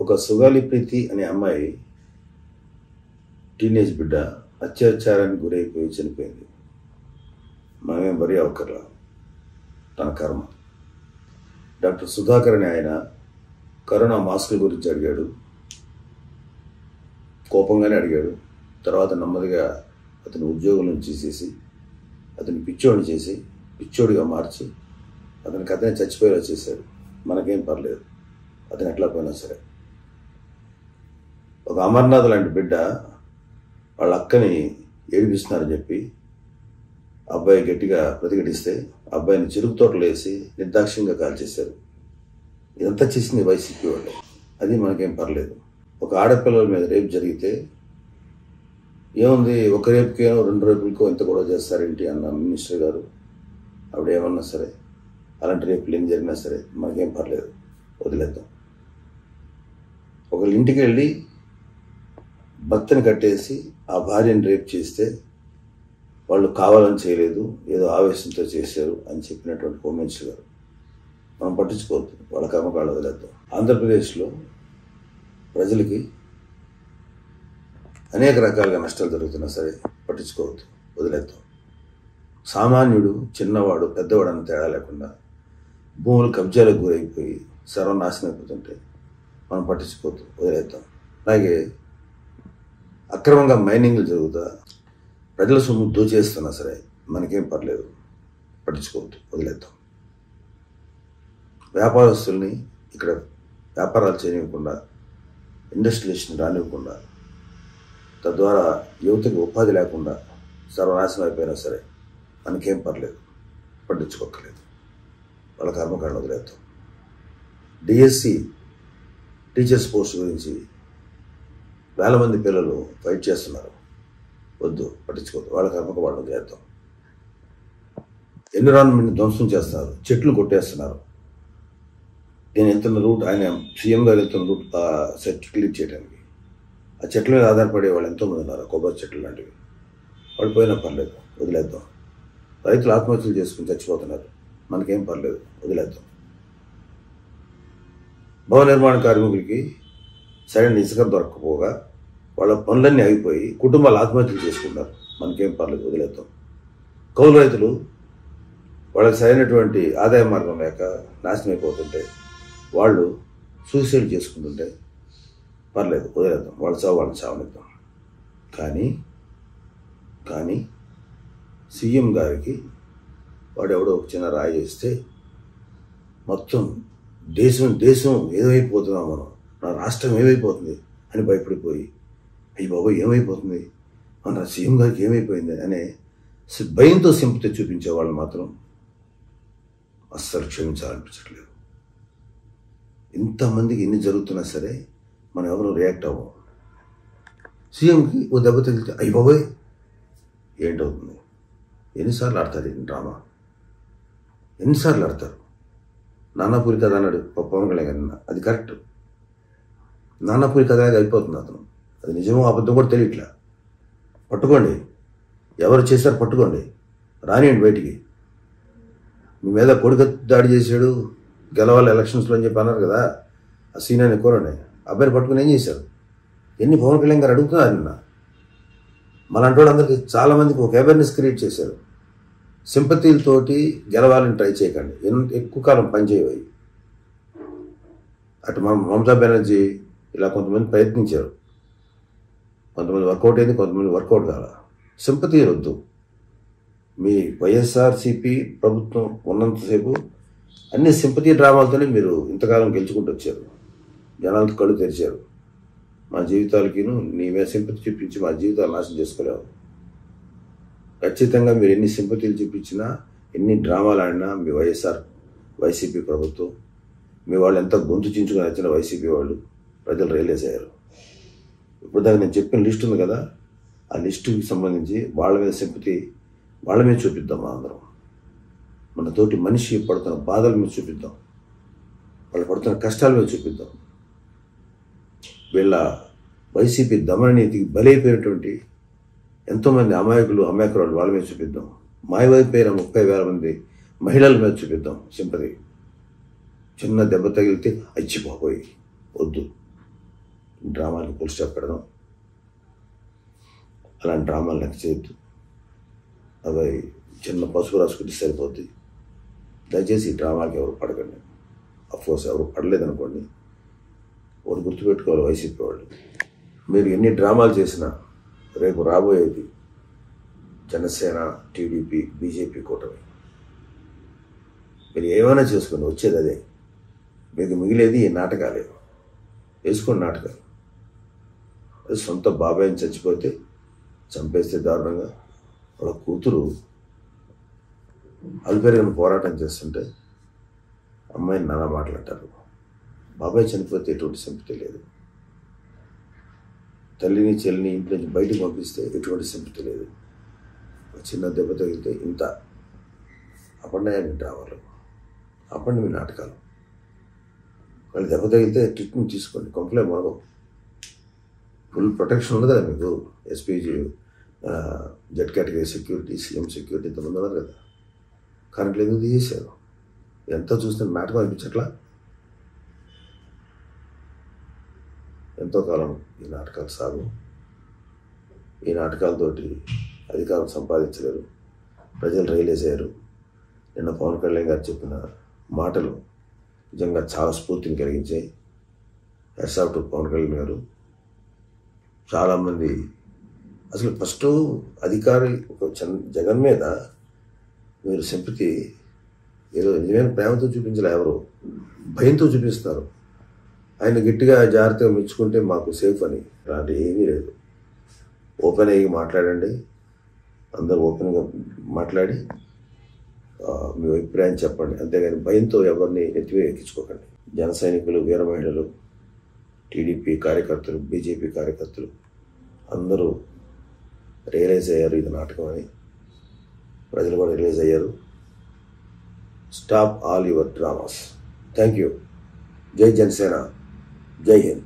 ఒక సుగాలి ప్రీతి అనే అమ్మాయి టీనేజ్ బిడ్డ అత్యాచారానికి గురైపోయి చనిపోయింది. మనమేం బరీ అవ్వకర్లా, తన కర్మ. డాక్టర్ సుధాకర్ అని ఆయన కరోనా మాస్కుల గురించి అడిగాడు, కోపంగానే అడిగాడు. తర్వాత నెమ్మదిగా అతని ఉద్యోగం నుంచి తీసేసి అతని పిచ్చోడిని చేసి పిచ్చోడిగా మార్చి అతనికి అతనే చచ్చిపోయేలా చేశాడు. మనకేం పర్లేదు, అతను ఎట్లా పోయినా సరే. ఒక అమర్నాథ్ లాంటి బిడ్డ వాళ్ళ అక్కని ఏడిపిస్తున్నారని చెప్పి అబ్బాయి గట్టిగా ప్రతిఘటిస్తే అబ్బాయిని చెరుకు తోటలో వేసి నిర్దాక్ష్యంగా కాల్చేశారు. ఇదంతా చేసింది వైసీపీ వాళ్ళే. అది మనకేం పర్లేదు. ఒక ఆడపిల్లల మీద రేపు జరిగితే ఏముంది, ఒక రేపుకేనో 2 రేపులకో ఎంత గొడవ చేస్తారేంటి అన్న మినిస్టర్ గారు. ఆవిడ ఏమన్నా సరే, అలాంటి రేపులు ఏం జరిగినా సరే మనకేం పర్లేదు, వదిలేద్దాం. ఒకళ్ళ ఇంటికి వెళ్ళి భర్తని కట్టేసి ఆ భార్యను రేపు చేస్తే వాళ్ళు కావాలని చేయలేదు, ఏదో ఆవేశంతో చేశారు అని చెప్పినటువంటి హోమ్ మినిస్టర్ గారు. మనం పట్టించుకోవద్దు, వాళ్ళ కర్మకాళ్ళు వదిలేద్దాం. ఆంధ్రప్రదేశ్లో ప్రజలకి అనేక రకాలుగా నష్టాలు జరుగుతున్నా సరే పట్టించుకోవద్దు, వదిలేద్దాం. సామాన్యుడు, చిన్నవాడు, పెద్దవాడు అన్న తేడా లేకుండా భూములు కబ్జాలకు గురైపోయి సర్వనాశనం అయిపోతుంటే మనం పట్టించుకోవద్దు, వదిలేద్దాం. అలాగే అక్రమంగా మైనింగ్లు జరుగుతా ప్రజల సొమ్ము దోచేస్తున్నా సరే మనకేం పర్లేదు, పట్టించుకోవద్దు, వదిలేద్దాం. వ్యాపారస్తుల్ని ఇక్కడ వ్యాపారాలు చేయనివ్వకుండా, ఇండస్ట్రియలిస్ట్ని రానివ్వకుండా, తద్వారా యువతకి ఉపాధి లేకుండా సర్వనాశనం అయిపోయినా సరే మనకేం పర్లేదు, పట్టించుకోక్కర్లేదు. వాళ్ళ కర్మకాండ వదిలేద్దాం. డిఎస్సి టీచర్స్ పోస్ట్ గురించి వేల మంది పిల్లలు ఫైట్ చేస్తున్నారు, వద్దు, పట్టించుకోవద్దు. వాళ్ళ కర్మకు వాళ్ళు వదిలేద్దాం. ఎన్విరాన్మెంట్ని ధ్వంసం చేస్తున్నారు, చెట్లు కొట్టేస్తున్నారు. నేను వెళ్తున్న రూట్, ఆయన సీఎం గారు వెళ్తున్న రూట్ సెట్ క్లియర్ చేయడానికి ఆ చెట్ల మీద ఆధారపడే వాళ్ళు ఎంతోమంది ఉన్నారు. కొబ్బరి చెట్లు లాంటివి, వాళ్ళు పోయినా పర్లేదు, వదిలేద్దాం. రైతులు ఆత్మహత్యలు చేసుకుని చచ్చిపోతున్నారు, మనకేం పర్లేదు, వదిలేద్దాం. భవన నిర్మాణ కార్మికులకి సరైన ఇసుక దొరకకపోగా వాళ్ళ పనులన్నీ ఆగిపోయి కుటుంబాలు ఆత్మహత్యలు చేసుకుంటారు, మనకేం పర్లేదు, వదిలేద్దాం. కౌలు రైతులు వాళ్ళకి సరైనటువంటి ఆదాయ మార్గం లేక నాశనం అయిపోతుంటే వాళ్ళు సూసైడ్ చేసుకుంటుంటే పర్లేదు, వదిలేద్దాం. వాళ్ళ చావు వాళ్ళని చావనిద్దాం. కానీ సీఎం గారికి వాడెవడో ఒక చిన్న రాయి చేస్తే మొత్తం దేశం ఏమైపోతున్నాం మనం, నా రాష్ట్రం ఏమైపోతుంది అని భయపడిపోయి, అయ్యి బాబు ఏమైపోతుంది, మన సీఎం గారికి ఏమైపోయింది అనే భయంతో సింపతి చూపించే వాళ్ళు మాత్రం అస్సలు క్షమించాలనిపించట్లేదు. ఇంతమందికి ఎన్ని జరుగుతున్నా సరే మనం ఎవరు రియాక్ట్ అవ్వం. సీఎంకి ఓ దెబ్బ తగిలితే అయ్యి బాబోయ్ ఏంటవుతుంది. ఎన్నిసార్లు ఆడతారు ఈ డ్రామా, ఎన్నిసార్లు ఆడతారు. నానాపూరి కథ అన్నాడు పవన్ కళ్యాణ్ గారు, అది కరెక్ట్. నానాపూరి కథ అనేది అయిపోతుంది. అతను అది నిజమో అబద్ధం కూడా తెలియట్లా. పట్టుకోండి, ఎవరు చేశారు పట్టుకోండి, రానియండి బయటికి. మీ మీద కొడుకు దాడి చేశాడు, గెలవాలి ఎలక్షన్స్లో అని చెప్పి అన్నారు కదా, ఆ సీనియర్ని కోరండి. అబ్బాయిని పట్టుకుని ఏం చేశారు, ఎన్ని పవన్ కళ్యాణ్ గారు అడుగుతున్నారు నిన్న. మలాంటి వాళ్ళందరికీ చాలామందికి ఒక అవేర్నెస్ క్రియేట్ చేశారు. సింపతీలతోటి గెలవాలని ట్రై చేయకండి, ఎక్కువ కాలం పనిచేయవి. అటు మమతా బెనర్జీ ఇలా కొంతమంది ప్రయత్నించారు, కొంతమంది వర్కౌట్ అయింది, కొంతమంది వర్కౌట్ కాల. సింపతీ వద్దు. మీ వైఎస్ఆర్సీపీ ప్రభుత్వం ఉన్నంతసేపు అన్ని సింపతీ డ్రామాలతోనే మీరు ఇంతకాలం గెలుచుకుంటూ వచ్చారు, జనాలతో కళ్ళు తెరిచారు. మా జీవితాలకిను నీ మీద సింపతి చూపించి మా జీవితాలు నాశనం చేసుకోలేవు. ఖచ్చితంగా మీరు ఎన్ని సింపతీలు చూపించినా, ఎన్ని డ్రామాలు ఆడినా మీ వైసీపీ ప్రభుత్వం, మీ వాళ్ళు ఎంత గొంతు చించుకొని వచ్చిన వైసీపీ వాళ్ళు ప్రజలు రియలైజ్ అయ్యారు. ఇప్పుడు దాకా నేను చెప్పిన లిస్ట్ ఉంది కదా, ఆ లిస్టుకి సంబంధించి వాళ్ళ మీద సింపతి వాళ్ళ మీద చూపిద్దాం. అందరం మన తోటి మనిషి పడుతున్న బాధల మీద చూపిద్దాం, వాళ్ళు పడుతున్న కష్టాల మీద చూపిద్దాం. వీళ్ళ వైసీపీ దమన నీతికి బలైపోయినటువంటి ఎంతోమంది అమాయకురాలు వాళ్ళ మీద చూపిద్దాం. మాయమైపోయిన 30,000 మంది మహిళల మీద చూపిద్దాం సింపతి. చిన్న దెబ్బ తగిలితే అచ్చిపోయి వద్దు, డ్రామాలు ఫుల్ స్టాప్ పెడదాం. అలాంటి డ్రామాలు లెక్క చేయొద్దు. అవి చిన్న పసుపు రాసుకుంటే సరిపోద్ది. దయచేసి ఈ డ్రామాకి ఎవరు పడకండి. అఫ్కోర్స్ ఎవరు పడలేదనుకోండి, ఒకటి గుర్తుపెట్టుకోవాలి వైసీపీ వాళ్ళు, మీరు ఎన్ని డ్రామాలు చేసినా రేపు రాబోయేది జనసేన, టీడీపీ, బీజేపీ కూటమి. మీరు ఏమైనా చేసుకోండి, వచ్చేది అదే. మీకు మిగిలేది ఈ నాటకాలే. వేసుకోండి నాటకాలు. అది సొంత బాబాయిని చచ్చిపోతే చంపేస్తే దారుణంగా, వాళ్ళ కూతురు అల్పెరిగిన పోరాటం చేస్తుంటే అమ్మాయిని నానా మాట్లాడతారు. బాబాయ్ చనిపోతే ఎటువంటి సింపతి లేదు. తల్లిని చెల్లిని ఇంటి నుంచి బయటకు పంపిస్తే ఎటువంటి సింపతి లేదు. చిన్న దెబ్బ తగిలితే ఇంత అపన్నాయాన్ని డ్రామాలు. ఆపండి మీ నాటకాలు. వాళ్ళు దెబ్బ తగిలితే ట్రీట్మెంట్ తీసుకోండి. కొంపలే మాకు ఫుల్ ప్రొటెక్షన్ ఉంది కదా మీకు. SPG, Z category security, CM security ఇంతమంది ఉన్నారు కదా. కరెంట్లు ఎందుకు తీసేశారు? ఎంత చూస్తున్న నాటకం అనిపించట్లా? ఎంతో కాలం ఈ నాటకాలు సాగు. ఈ నాటకాలతోటి అధికారం సంపాదించలేరు. ప్రజలు రియలైజ్ అయ్యారు. నిన్న పవన్ కళ్యాణ్ గారు చెప్పిన మాటలు నిజంగా చాలా స్ఫూర్తిని కలిగించాయి. Hats off to Pavan Kalyan గారు. చాలామంది అసలు ఫస్ట్ అధికారి జగన్ మీద మీరు సింపతి ఏదో నిజమైన ప్రేమతో చూపించలే, ఎవరు భయంతో చూపిస్తున్నారు. ఆయన గట్టిగా జాగ్రత్తగా మెచ్చుకుంటే మాకు సేఫ్ అని. అలాంటి ఏమీ లేదు. ఓపెన్ అయ్యి మాట్లాడండి. అందరూ ఓపెన్గా మాట్లాడి మీ అభిప్రాయం చెప్పండి. అంతేగాని భయంతో ఎవరిని ఎత్తివే ఎక్కించుకోకండి. జన సైనికులు, వీర మహిళలు, టీడీపీ కార్యకర్తలు, బీజేపీ కార్యకర్తలు అందరూ రియలైజ్ అయ్యారు ఇది నాటకం అని. ప్రజలు కూడా రిలీజ్ అయ్యారు. Stop all your dramas. Thank you. జై జనసేన, జై హింద్.